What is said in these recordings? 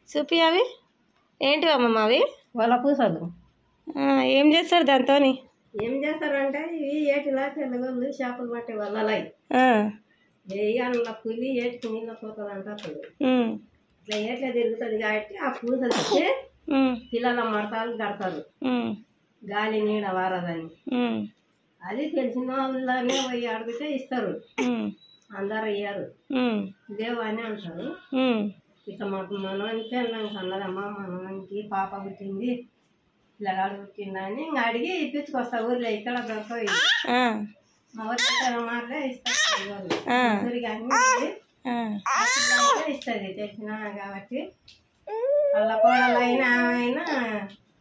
చూపి అవి ఏంటి అమ్మమ్మ అవి వాళ్ళ పూసలు ఏం చేస్తారు దాంతో ఏం చేస్తారంటే ఇవి ఏటిలా తెల్లగొల్లు చేపలు పట్టే వాళ్ళలాయి వేయాల పులి ఏటికి నీళ్ళ పోతుంది అంటారు ఇట్లా ఏట్లా తిరుగుతుంది కాబట్టి ఆ పూసలు తెచ్చి పిల్లల మడతాలు కడతారు గాలి నీడ వారదని అది తెలిసిన వాళ్ళనే పోయి అడిగితే ఇస్తారు అందరు ఇయ్యారు దేవు అని అంటారు ఇక మాకు మనవానికి నాకు అన్నదమ్మా మనవానికి పాప పుట్టింది పిల్లగాడు పుట్టిందని ఇంకా అడిగి ఇప్పించుకొస్తా ఊర్లో ఇక్కడ దొరకవు మా ఊరి మాటలే ఇస్తారు ఇస్తుంది తెలిసిన కాబట్టి వాళ్ళ కోడలు అయినా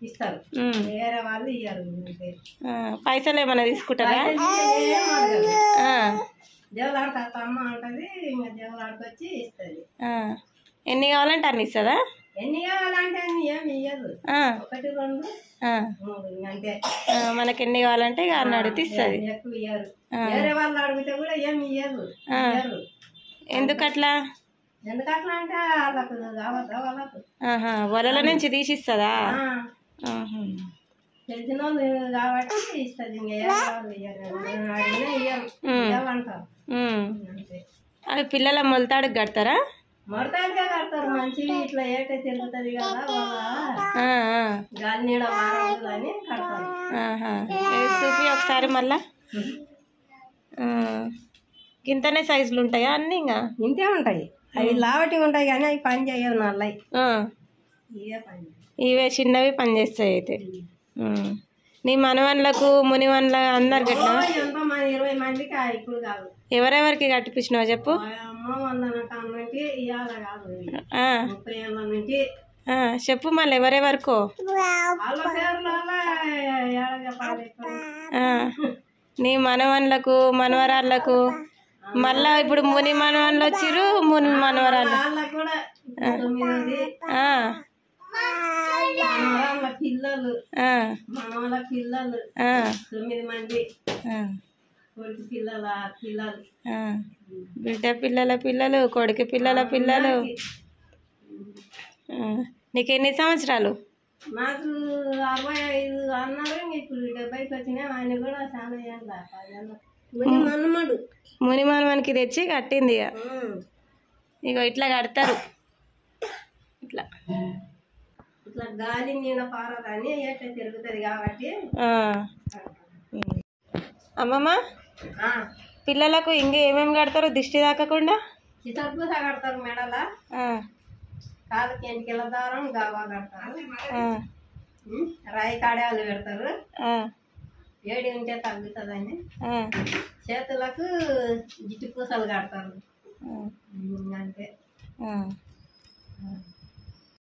ఇస్తారు వేరే వాళ్ళు ఇయ్యారు పైసలు ఏమైనా తీసుకుంటారా దేవులాడతా అమ్మ అంటది ఇంకా దేవులాడుకొచ్చి ఇస్తుంది ఎన్ని కావాలంటే అన్ని ఇస్తుందా ఎన్ని కావాలంటే అన్ని ఏమి ఇయ్యదు 1 2 3 అంతే మనకి ఎన్ని కావాలంటే ఇక అన్న అడిగితే ఇస్తుంది ఎక్కువ ఇయ్యారు వేరే వాళ్ళు అడిగితే కూడా ఏమి ఇయ్యదు ఎందుకట్లా ఎందుకట్లా అంటే వాళ్ళకు కావద్దా వాళ్ళకు వలల నుంచి తీసిస్తుందా తెలిసిన వాళ్ళు కాబట్టి ఇస్తుంది ఇంకా అడిగినా ఇయ్యరు అంటారు అవి పిల్లల మొలతాడుకు కడతారా మొడతాడిగా కడతారు మంచివి ఇట్లా ఏటే తిరుగుతుంది కదా గాలి నీడ మారదు అని కడతారు చూపి ఒకసారి మళ్ళా ఇంతనే సైజులు ఉంటాయా అన్నీ ఇంకా ఇంతే ఉంటాయి అవి లావటి ఉంటాయి కానీ అవి పని చేయవు నల్లయి ఇవే పని ఇవే చిన్నవి పని చేస్తాయి అయితే నీ మనవన్లకు మునివన్ల అందరు కట్టినా ఎంతో మంది 20 మందికి ఇప్పుడు కాదు ఎవరెవరికి కట్టిపించినావు చెప్పు అమ్మ 100 కాన్నుంటి ఇవాళ కాదు 30 ఏళ్ళ నుంచి చెప్పు మళ్ళీ ఎవరెవరికో వాళ్ళ పేర్లలో చెప్పాలి నీ మనవన్లకు మనవరాళ్ళకు మళ్ళా ఇప్పుడు ముని మనవన్లు వచ్చిర్రు ముని మనవరాళ్ళు వాళ్ళకు కూడా 9 మనవరాళ్ళ పిల్లలు మనవల పిల్లలు 9 మంది కొడుకు పిల్లల పిల్లలు బిడ్డ పిల్లల పిల్లలు కొడుకు పిల్లల పిల్లలు నీకు ఎన్ని సంవత్సరాలు నాకు 65 అన్నారు ఇప్పుడు 70కి వచ్చినాయి ఆయన కూడా చాలా ఏళ్ళ ముని మనమడు ముని మనవానికి తెచ్చి కట్టింది ఇక ఇట్లా కడతారు ఇట్లా ఇట్లా గాలి నీడ పారదని ఎట్లా తిరుగుతుంది కాబట్టి అమ్మమ్మ పిల్లలకు ఇంకా ఏమేమి కడతారు దిష్టి తాకకుండా చితపూస కడతారు మెడల కాళ్ళకి ఎంటికెళ్ళ దారం గావా కడతారు రాయి కాడాలు పెడతారు ఏడి ఉంటే తగ్గుతుందని చేతులకు జిట్టు పూసలు కడతారు అంతే